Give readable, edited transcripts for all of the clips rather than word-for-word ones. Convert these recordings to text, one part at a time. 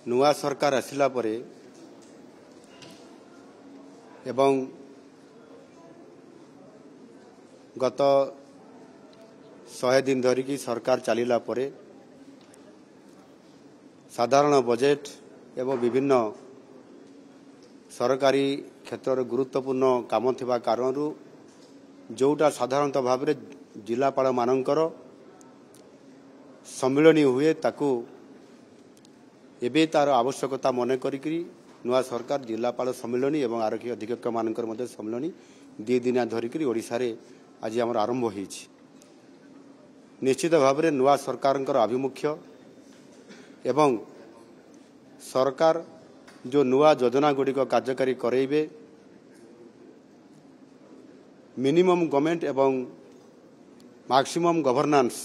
नुआ सरकार आसिला परे एवं गत 100 दिन धरिकी सरकार चलिला परे साधारण बजेट एवं विभिन्न सरकारी क्षेत्र गुरुत्वपूर्ण काम थिबा कारणरू जोटा साधारणतः भाव में जिलापाल मानकर सम्मिलनी हुए ताकू एबे तार आवश्यकता मन करी नुआ सरकार जिलापाल सम्मिलनी एवं आरक्षी अधीक्षक मानकर मध्य सम्मिलनी 2 दिन धरिकी ओडिशा रे आज आमर आरंभ होईछि। निश्चित भाव में नुआ सरकार आभिमुख्य एवं सरकार जो नुआ योजना गुड़िक कार्यकारी करेबे मिनिमम गवर्नमेंट एवं मैक्सिमम गवर्नेंस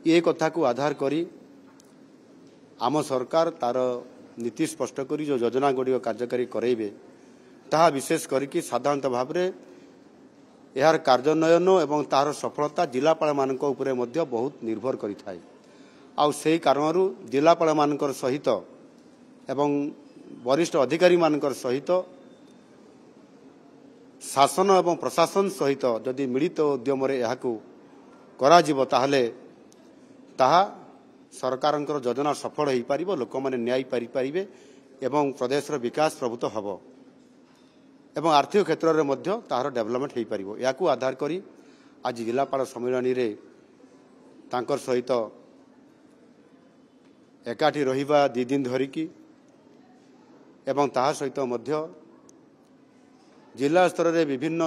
ये कथा को आधार करी आम सरकार तार नीति स्पष्ट करी जो योजना गुड़िक कार्यकारी करेबे ताहा विशेष करिकी साधारणतः भाव में यार कार्यान्वयन एवं तार सफलता जिलापाल मानक उपरे मध्य बहुत निर्भर करिथाय। आउ सेही कारणरू जिलापाल मानकर सहित एवं वरिष्ठ अधिकारी मानकर सहित शासन एवं प्रशासन सहित जदि मिलित उद्यम ताहा सरकारंकर योजना सफल हो पार लोक मैंने न्याय पारिपारे एवं प्रदेशर विकास प्रभुत हब एवं आर्थिक क्षेत्र में मध्य ताहार डेवलपमेंट हो पार या आधार करी आज जिलापाल सम्मिलनी रे तांकर सहित एकाठी रहिबा 2 दिन धरिकी एवं ताहा सहित मध्य जिला स्तर में विभिन्न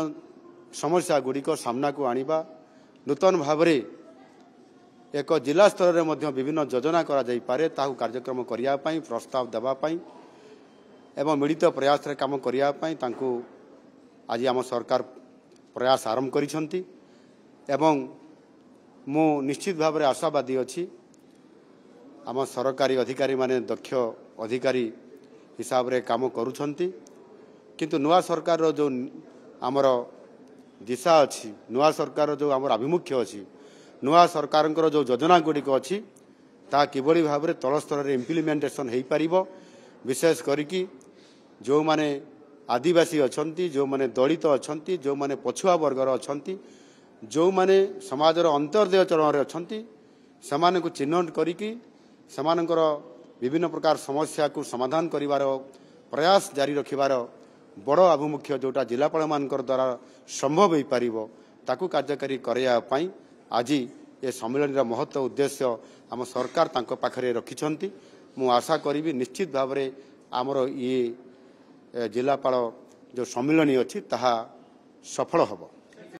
समस्या गुड़िक सामना को आनिबा नूतन भाव में एक जिला स्तर में मध्य विभिन्न योजना करा जाई पारे ताहु कार्यक्रम करिया पई प्रस्ताव देबा पई एवं मिलित प्रयास रे काम करिया पई तांको आज आम सरकार प्रयास आरंभ करिसंती एवं मु निश्चित भाव में आशावादी अछि आम सरकारी अधिकारी माने दक्ष अधिकारी हिसाब रे काम करूछंती किंतु नुआ सरकार रो जो आमर दिशा अछि नुआ सरकार रो जो आमर अभिमुख्य अछि नुआ सरकार जो योजना गुड़िक अच्छी ता किभली भाव में तल स्तर में इम्प्लीमेंटेशन हो पारिबो विशेष करिकी जो माने आदिवासी अछंती जो माने दलित अछंती जो माने पछुआ वर्गर अछंती जो माने समाजर अंतर्देय चरण में अछंती समान को चिन्हट करिकी समानकर विभिन्न प्रकार समस्या को समाधान करिवार प्रयास जारी रखिबार बड़ आभिमुख्य जोटा जिलापाल मानकर द्वारा संभव हो पारिबो ताकू कार्यकारी करया पई आज ये सम्मेलन महत्व उद्देश्य आम सरकार तांको पाखरे रखिछंती। मु आशा करी निश्चित भाव में आमर ये जिलापाल जो सम्मेलन अच्छी ताहा सफल हब।